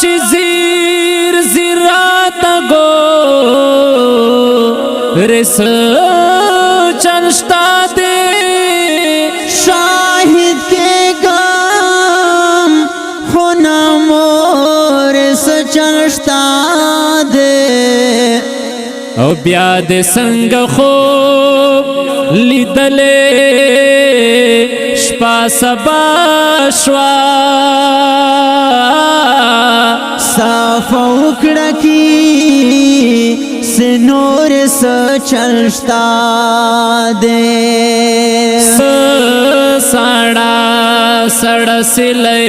چی زیر زیرات گو رس چنشتا دے شاہد کے گام ہونا مور سچنشتا دے او بیا دے سنگ خوب لیدلے شپا سبا شوا صاف اکڑکی سنور سچنشتا دے ساڑا سڑ سلے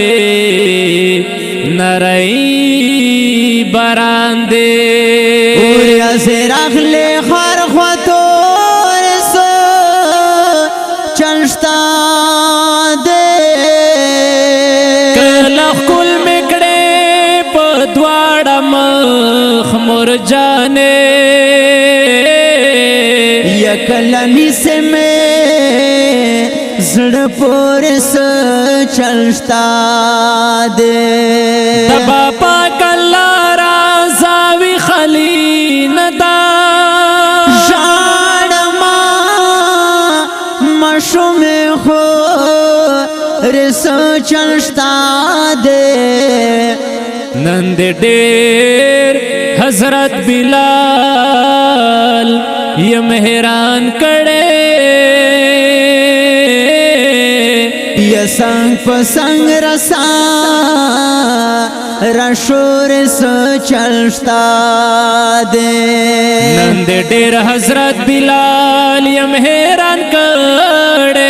نرئی براندے اوریا سے رکھ لے خار خواتور سچنشتا دے کلخ کل مکڑے پدواڑا مخمر جانے یکلمی سے میں زڑ پور سچنشتا دے دبا پاک اللہ رازاوی خلی ندا شاڑما مشو میں خو سچنشتا دے نند ڈیر حضرت بلال یہ مہران کڑے یہ سنگ پسنگ رسا رشور سچنشتا دے نند ڈیر حضرت بلال یہ مہران کڑے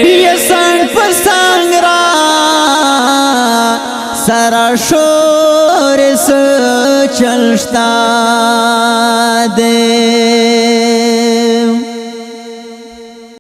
یہ سنگ پسنگ را سرا شور سچنشتا دے